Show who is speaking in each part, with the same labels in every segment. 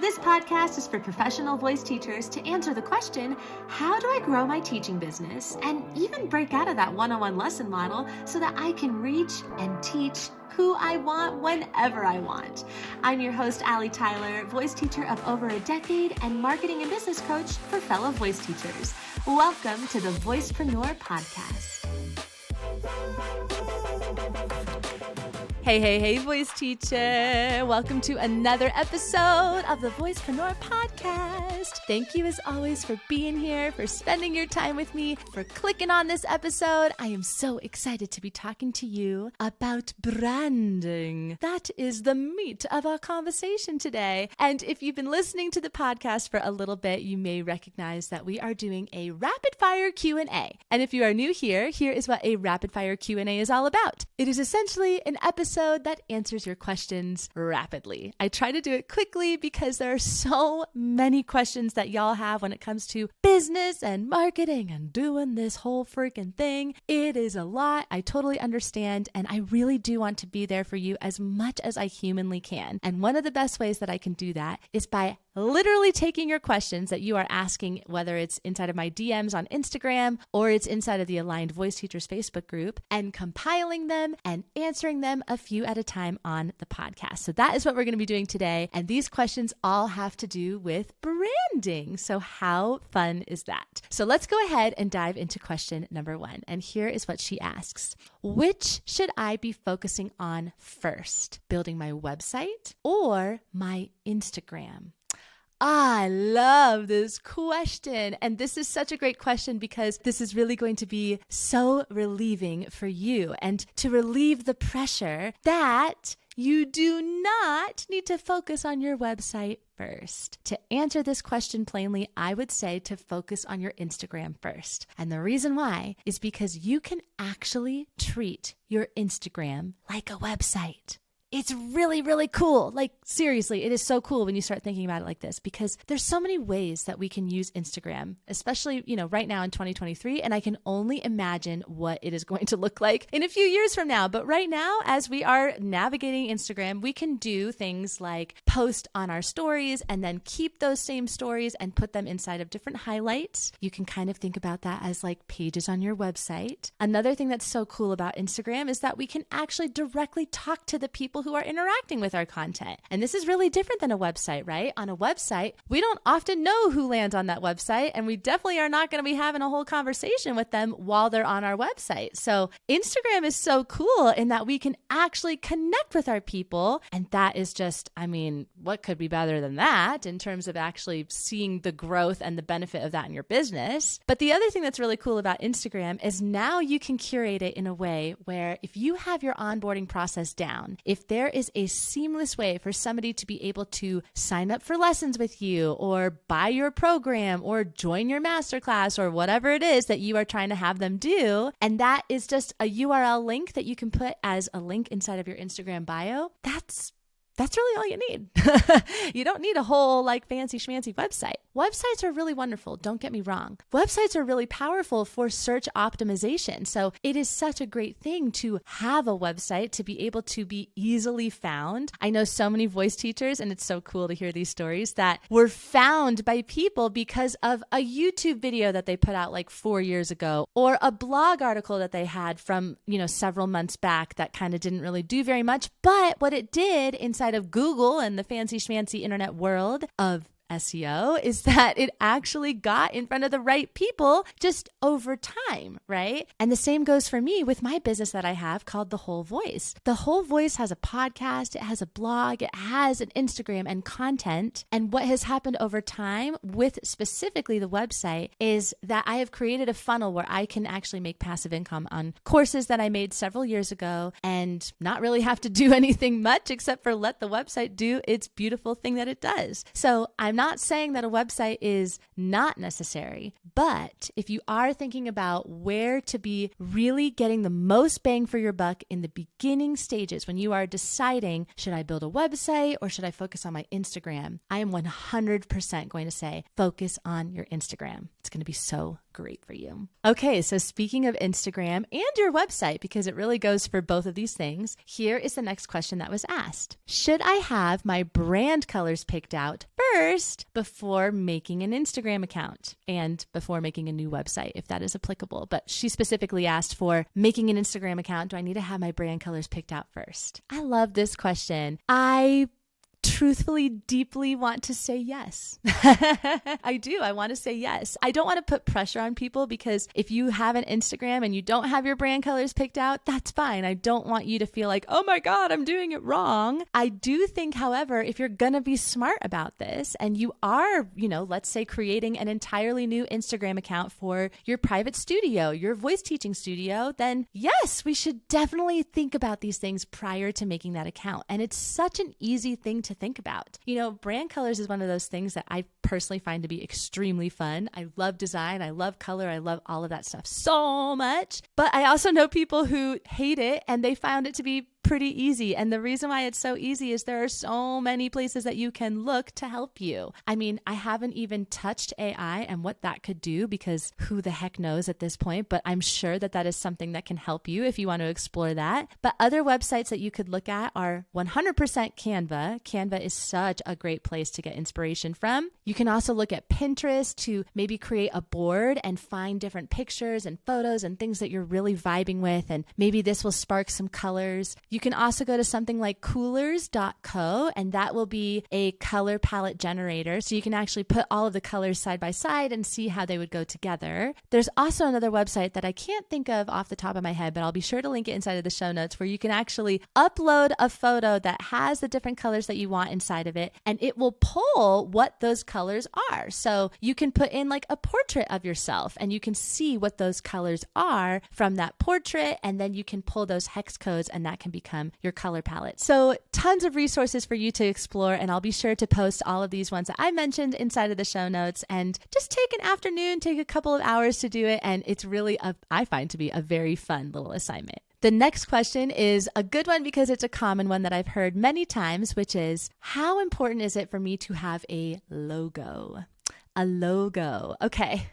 Speaker 1: This podcast is for professional voice teachers to answer the question, how do I grow my teaching business and even break out of that one-on-one lesson model so that I can reach and teach who I want whenever I want. I'm your host, Allie Tyler, voice teacher of over a decade and marketing and business coach for fellow voice teachers. Welcome to the Voicepreneur Podcast. Hey, voice teacher. Welcome to another episode of the Voicepreneur Podcast. Thank you as always for being here, for spending your time with me, for clicking on this episode. I am so excited to be talking to you about branding. That is the meat of our conversation today. And if you've been listening to the podcast for a little bit, you may recognize that we are doing a rapid fire Q&A. And if you are new here is what a rapid fire Q&A is all about. It is essentially an episode that answers your questions rapidly. I try to do it quickly because there are so many questions that y'all have when it comes to business and marketing and doing this whole freaking thing. It is a lot. I totally understand. And I really do want to be there for you as much as I humanly can. And one of the best ways that I can do that is by literally taking your questions that you are asking, whether it's inside of my DMs on Instagram or it's inside of the Aligned Voice Teachers Facebook group, and compiling them and answering them a few at a time on the podcast. So that is what we're going to be doing today. And these questions all have to do with branding. So how fun is that? So let's go ahead and dive into question number 1. And here is what she asks. Which should I be focusing on first? Building my website or my Instagram? I love this question. And this is such a great question because this is really going to be so relieving for you and to relieve the pressure that you do not need to focus on your website first. To answer this question plainly, I would say to focus on your Instagram first. And the reason why is because you can actually treat your Instagram like a website. It's really, really cool. Like seriously, it is so cool when you start thinking about it like this because there's so many ways that we can use Instagram, especially, right now in 2023. And I can only imagine what it is going to look like in a few years from now. But right now, as we are navigating Instagram, we can do things like post on our stories and then keep those same stories and put them inside of different highlights. You can kind of think about that as like pages on your website. Another thing that's so cool about Instagram is that we can actually directly talk to the people who are interacting with our content. And this is really different than a website, right? On a website, we don't often know who lands on that website, and we definitely are not going to be having a whole conversation with them while they're on our website. So Instagram is so cool in that we can actually connect with our people. And that is just, what could be better than that in terms of actually seeing the growth and the benefit of that in your business? But the other thing that's really cool about Instagram is now you can curate it in a way where if you have your onboarding process down, if there is a seamless way for somebody to be able to sign up for lessons with you or buy your program or join your masterclass or whatever it is that you are trying to have them do, and that is just a URL link that you can put as a link inside of your Instagram bio, that's really all you need. You don't need a whole fancy schmancy website. Websites are really wonderful. Don't get me wrong. Websites are really powerful for search optimization. So it is such a great thing to have a website to be able to be easily found. I know so many voice teachers, and it's so cool to hear these stories that were found by people because of a YouTube video that they put out 4 years ago, or a blog article that they had from, several months back that kind of didn't really do very much. But what it did inside of Google and the fancy schmancy internet world of SEO is that it actually got in front of the right people just over time, right? And the same goes for me with my business that I have called The Whole Voice. The Whole Voice has a podcast, it has a blog, it has an Instagram and content. And what has happened over time with specifically the website is that I have created a funnel where I can actually make passive income on courses that I made several years ago and not really have to do anything much except for let the website do its beautiful thing that it does. So I'm not saying that a website is not necessary, but if you are thinking about where to be really getting the most bang for your buck in the beginning stages, when you are deciding, should I build a website or should I focus on my Instagram? I am 100% going to say, focus on your Instagram. It's going to be so great for you. Okay, so speaking of Instagram and your website, because it really goes for both of these things, here is the next question that was asked. Should I have my brand colors picked out first before making an Instagram account and before making a new website, if that is applicable. But she specifically asked for making an Instagram account. Do I need to have my brand colors picked out first? I love this question. I truthfully, deeply want to say yes. I do. I want to say yes. I don't want to put pressure on people because if you have an Instagram and you don't have your brand colors picked out, that's fine. I don't want you to feel like, oh my God, I'm doing it wrong. I do think, however, if you're going to be smart about this and you are, let's say creating an entirely new Instagram account for your private studio, your voice teaching studio, then yes, we should definitely think about these things prior to making that account. And it's such an easy thing to think about. Brand colors is one of those things that I personally find to be extremely fun. I love design. I love color. I love all of that stuff so much. But I also know people who hate it and they found it to be pretty easy. And the reason why it's so easy is there are so many places that you can look to help you. I mean, I haven't even touched AI and what that could do because who the heck knows at this point, but I'm sure that that is something that can help you if you want to explore that. But other websites that you could look at are 100% Canva. Canva is such a great place to get inspiration from. You can also look at Pinterest to maybe create a board and find different pictures and photos and things that you're really vibing with. And maybe this will spark some colors. You can also go to something like coolers.co, and that will be a color palette generator. So you can actually put all of the colors side by side and see how they would go together. There's also another website that I can't think of off the top of my head, but I'll be sure to link it inside of the show notes where you can actually upload a photo that has the different colors that you want inside of it, and it will pull what those colors are. So you can put in like a portrait of yourself and you can see what those colors are from that portrait, and then you can pull those hex codes and that can become your color palette. So tons of resources for you to explore, and I'll be sure to post all of these ones that I mentioned inside of the show notes. And just take an afternoon, take a couple of hours to do it, and it's really, I find to be a very fun little assignment. The next question is a good one because it's a common one that I've heard many times, which is, how important is it for me to have a logo? A logo. Okay.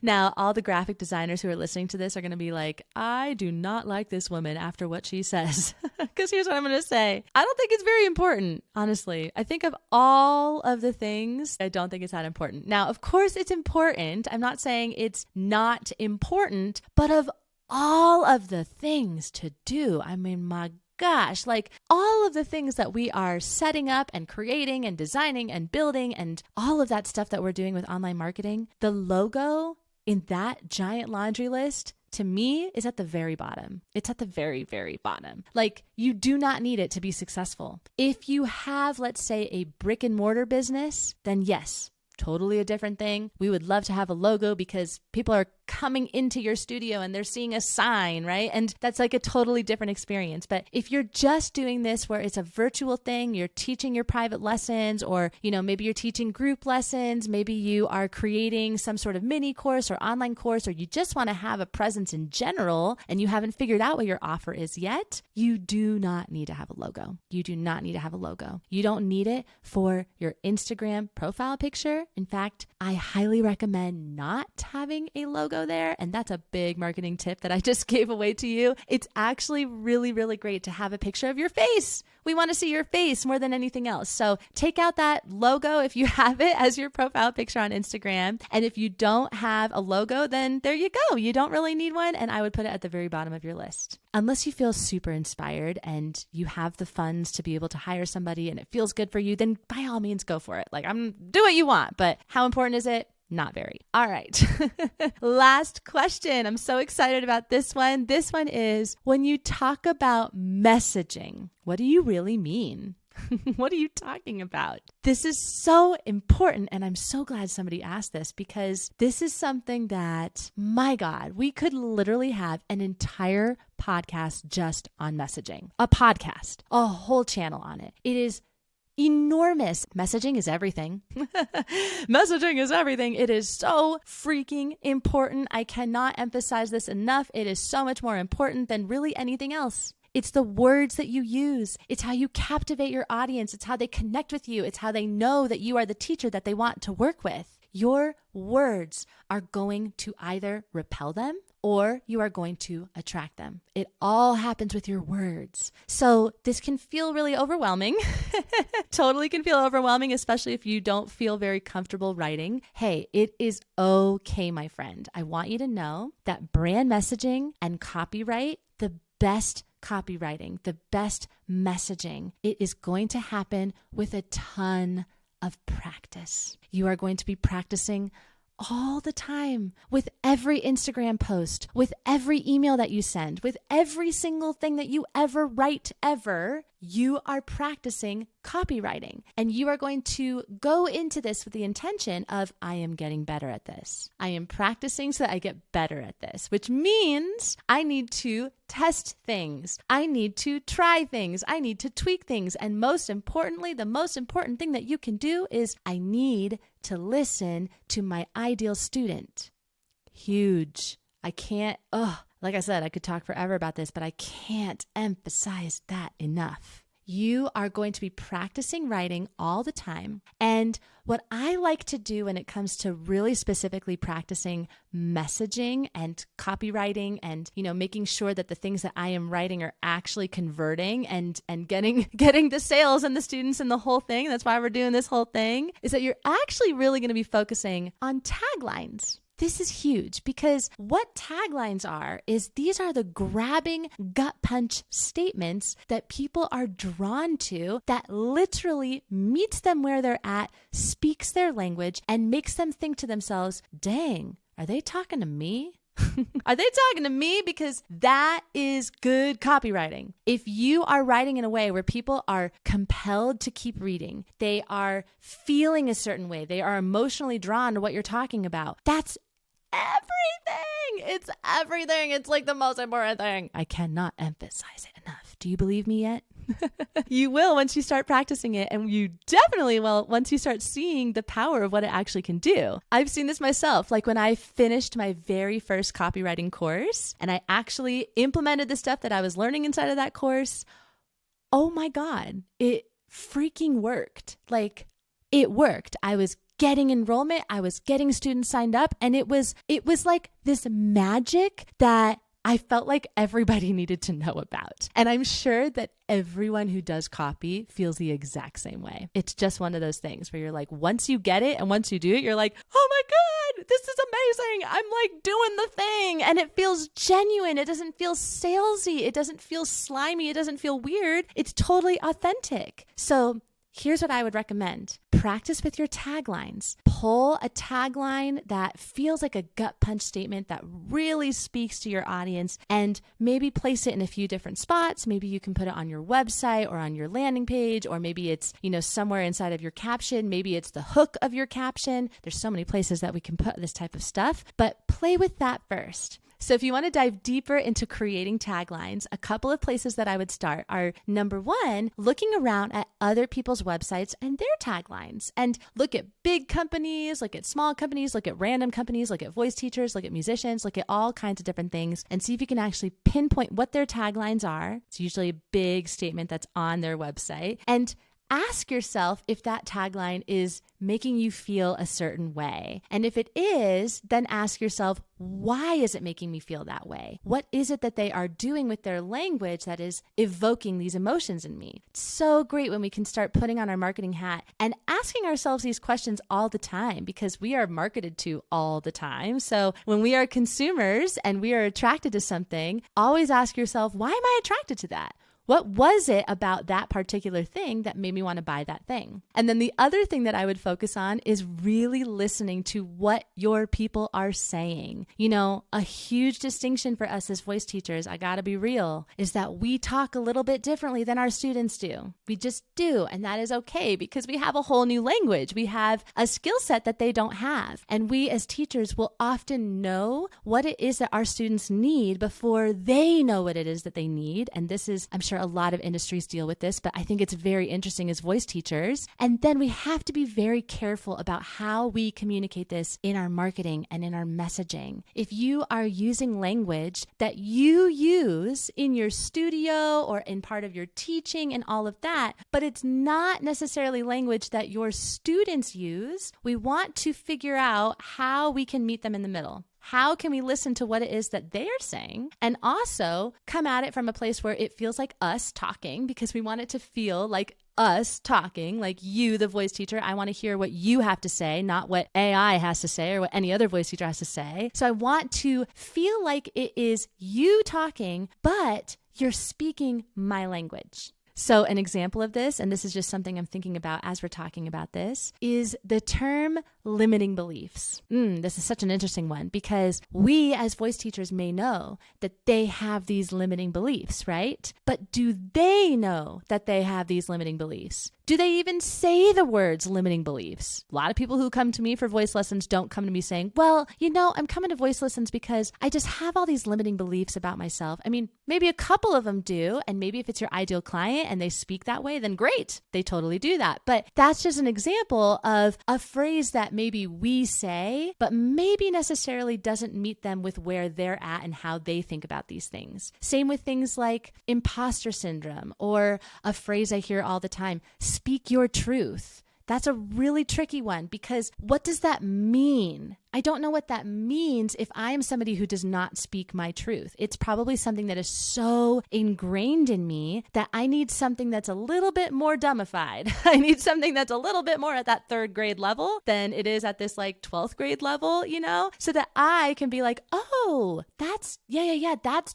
Speaker 1: Now, all the graphic designers who are listening to this are going to be like, I do not like this woman after what she says. Because here's what I'm going to say. I don't think it's very important, honestly. I think of all of the things, I don't think it's that important. Now, of course, it's important. I'm not saying it's not important, but of all of the things to do, I mean, my gosh, like all of the things that we are setting up and creating and designing and building and all of that stuff that we're doing with online marketing, the logo in that giant laundry list to me is at the very bottom. It's at the very, very bottom. Like, you do not need it to be successful. If you have, let's say, a brick and mortar business, then yes, totally a different thing. We would love to have a logo because people are coming into your studio and they're seeing a sign, right? And that's like a totally different experience. But if you're just doing this where it's a virtual thing, you're teaching your private lessons, or, maybe you're teaching group lessons, maybe you are creating some sort of mini course or online course, or you just want to have a presence in general and you haven't figured out what your offer is yet, you do not need to have a logo. You do not need to have a logo. You don't need it for your Instagram profile picture. In fact, I highly recommend not having a logo there. And that's a big marketing tip that I just gave away to you. It's actually really, really great to have a picture of your face. We want to see your face more than anything else. So take out that logo if you have it as your profile picture on Instagram. And if you don't have a logo, then there you go. You don't really need one. And I would put it at the very bottom of your list. Unless you feel super inspired and you have the funds to be able to hire somebody and it feels good for you, then by all means go for it. Like, do what you want. But how important is it? Not very. All right. Last question. I'm so excited about this one. This one is, when you talk about messaging, what do you really mean? What are you talking about? This is so important. And I'm so glad somebody asked this, because this is something that, my God, we could literally have an entire podcast just on messaging. A podcast, a whole channel on it. It is enormous. Messaging is everything. Messaging is everything. It is so freaking important. I cannot emphasize this enough. It is so much more important than really anything else. It's the words that you use. It's how you captivate your audience. It's how they connect with you. It's how they know that you are the teacher that they want to work with. Your words are going to either repel them or you are going to attract them. It all happens with your words. So this can feel really overwhelming. Totally can feel overwhelming, especially if you don't feel very comfortable writing. Hey, it is okay, my friend. I want you to know that brand messaging and copyright, the best copywriting, the best messaging, it is going to happen with a ton of practice. You are going to be practicing all the time with every Instagram post, with every email that you send, with every single thing that you ever write ever. You are practicing copywriting, and you are going to go into this with the intention of, I am getting better at this. I am practicing so that I get better at this, which means I need to test things. I need to try things. I need to tweak things. And most importantly, the most important thing that you can do is I need to listen to my ideal student. Huge. I can't, like I said, I could talk forever about this, but I can't emphasize that enough. You are going to be practicing writing all the time. And what I like to do when it comes to really specifically practicing messaging and copywriting and, making sure that the things that I am writing are actually converting and getting the sales and the students and the whole thing. That's why we're doing this whole thing, is that you're actually really going to be focusing on taglines. This is huge because what taglines are is these are the grabbing gut punch statements that people are drawn to, that literally meets them where they're at, speaks their language, and makes them think to themselves, dang, are they talking to me? Are they talking to me? Because that is good copywriting. If you are writing in a way where people are compelled to keep reading, they are feeling a certain way, they are emotionally drawn to what you're talking about, that's everything. It's everything. It's like the most important thing. I cannot emphasize it enough. Do you believe me yet? You will once you start practicing it, and you definitely will once you start seeing the power of what it actually can do. I've seen this myself. Like when I finished my very first copywriting course and I actually implemented the stuff that I was learning inside of that course, oh my God, it freaking worked. Like it worked. I was getting enrollment, I was getting students signed up, and it was like this magic that I felt like everybody needed to know about. And I'm sure that everyone who does copy feels the exact same way. It's just one of those things where you're like, once you get it and once you do it, you're like, oh my God, this is amazing. I'm like doing the thing. And it feels genuine. It doesn't feel salesy. It doesn't feel slimy. It doesn't feel weird. It's totally authentic. So here's what I would recommend. Practice with your taglines. Pull a tagline that feels like a gut punch statement that really speaks to your audience, and maybe place it in a few different spots. Maybe you can put it on your website or on your landing page, or maybe it's, somewhere inside of your caption. Maybe it's the hook of your caption. There's so many places that we can put this type of stuff, but play with that first. So if you want to dive deeper into creating taglines, a couple of places that I would start are, number one, looking around at other people's websites and their taglines, and look at big companies, look at small companies, look at random companies, look at voice teachers, look at musicians, look at all kinds of different things, and see if you can actually pinpoint what their taglines are. It's usually a big statement that's on their website, and ask yourself if that tagline is making you feel a certain way. And if it is, then ask yourself, why is it making me feel that way? What is it that they are doing with their language that is evoking these emotions in me? It's so great when we can start putting on our marketing hat and asking ourselves these questions all the time, because we are marketed to all the time. So when we are consumers and we are attracted to something, always ask yourself, why am I attracted to that? What was it about that particular thing that made me want to buy that thing? And then the other thing that I would focus on is really listening to what your people are saying. A huge distinction for us as voice teachers, I gotta be real, is that we talk a little bit differently than our students do. We just do. And that is okay, because we have a whole new language. We have a skill set that they don't have. And we as teachers will often know what it is that our students need before they know what it is that they need. And this is, I'm sure, a lot of industries deal with this, but I think it's very interesting as voice teachers. And then we have to be very careful about how we communicate this in our marketing and in our messaging. If you are using language that you use in your studio or in part of your teaching and all of that, but it's not necessarily language that your students use, we want to figure out how we can meet them in the middle. How can we listen to what it is that they're saying and also come at it from a place where it feels like us talking, because we want it to feel like us talking, like you, the voice teacher. I want to hear what you have to say, not what AI has to say or what any other voice teacher has to say. So I want to feel like it is you talking, but you're speaking my language. So an example of this, and this is just something I'm thinking about as we're talking about this, is the term limiting beliefs. This is such an interesting one because we as voice teachers may know that they have these limiting beliefs, right? But do they know that they have these limiting beliefs? Do they even say the words limiting beliefs? A lot of people who come to me for voice lessons don't come to me saying, well, I'm coming to voice lessons because I just have all these limiting beliefs about myself. I mean, maybe a couple of them do. And maybe if it's your ideal client and they speak that way, then great. They totally do that. But that's just an example of a phrase that maybe we say, but maybe necessarily doesn't meet them with where they're at and how they think about these things. Same with things like imposter syndrome, or a phrase I hear all the time, speak your truth. That's a really tricky one because what does that mean? I don't know what that means if I am somebody who does not speak my truth. It's probably something that is so ingrained in me that I need something that's a little bit more dumbified. I need something that's a little bit more at that 3rd grade level than it is at this like 12th grade level, so that I can be like, oh, that's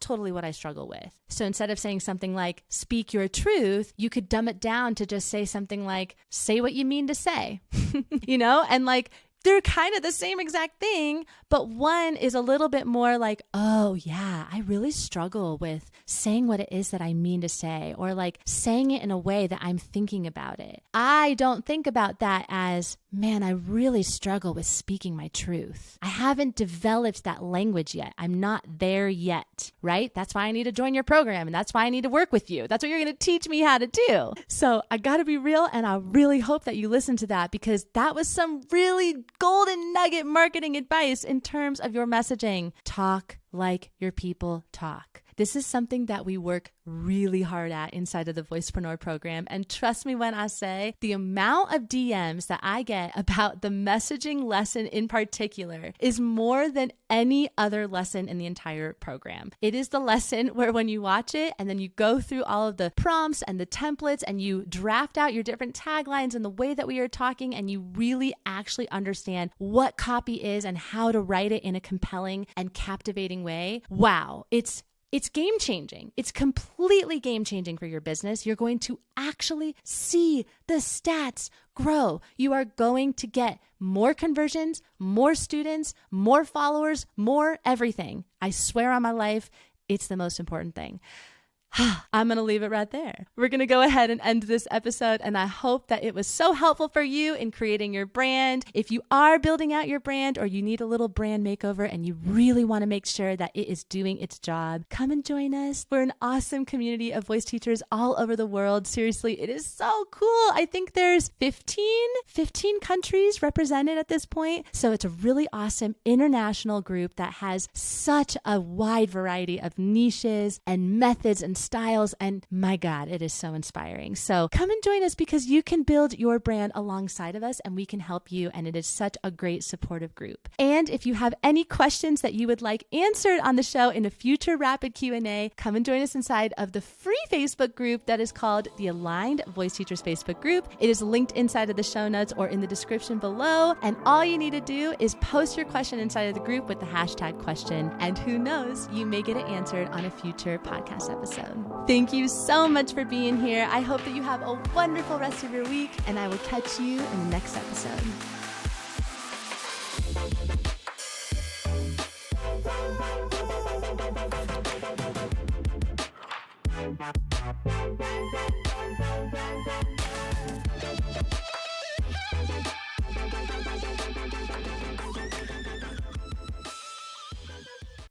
Speaker 1: totally what I struggle with. So instead of saying something like speak your truth, you could dumb it down to just say something like say what you mean to say, and like, they're kind of the same exact thing, but one is a little bit more like, oh yeah, I really struggle with saying what it is that I mean to say, or like saying it in a way that I'm thinking about it. I don't think about that as, man, I really struggle with speaking my truth. I haven't developed that language yet. I'm not there yet, right? That's why I need to join your program, and that's why I need to work with you. That's what you're going to teach me how to do. So I got to be real, and I really hope that you listen to that because that was some really golden nugget marketing advice in terms of your messaging. Talk like your people talk. This is something that we work really hard at inside of the Voicepreneur program. And trust me when I say the amount of DMs that I get about the messaging lesson in particular is more than any other lesson in the entire program. It is the lesson where when you watch it and then you go through all of the prompts and the templates and you draft out your different taglines and the way that we are talking and you really actually understand what copy is and how to write it in a compelling and captivating way. Wow, it's game changing. It's completely game changing for your business. You're going to actually see the stats grow. You are going to get more conversions, more students, more followers, more everything. I swear on my life, it's the most important thing. I'm going to leave it right there. We're going to go ahead and end this episode, and I hope that it was so helpful for you in creating your brand. If you are building out your brand or you need a little brand makeover and you really want to make sure that it is doing its job, come and join us. We're an awesome community of voice teachers all over the world. Seriously, it is so cool. I think there's 15 countries represented at this point. So it's a really awesome international group that has such a wide variety of niches and methods and styles. And my God, it is so inspiring. So come and join us because you can build your brand alongside of us and we can help you. And it is such a great supportive group. And if you have any questions that you would like answered on the show in a future rapid Q&A, come and join us inside of the free Facebook group that is called the Aligned Voice Teachers Facebook group. It is linked inside of the show notes or in the description below. And all you need to do is post your question inside of the group with the hashtag question. And who knows, you may get it answered on a future podcast episode. Thank you so much for being here. I hope that you have a wonderful rest of your week, and I will catch you in the next episode.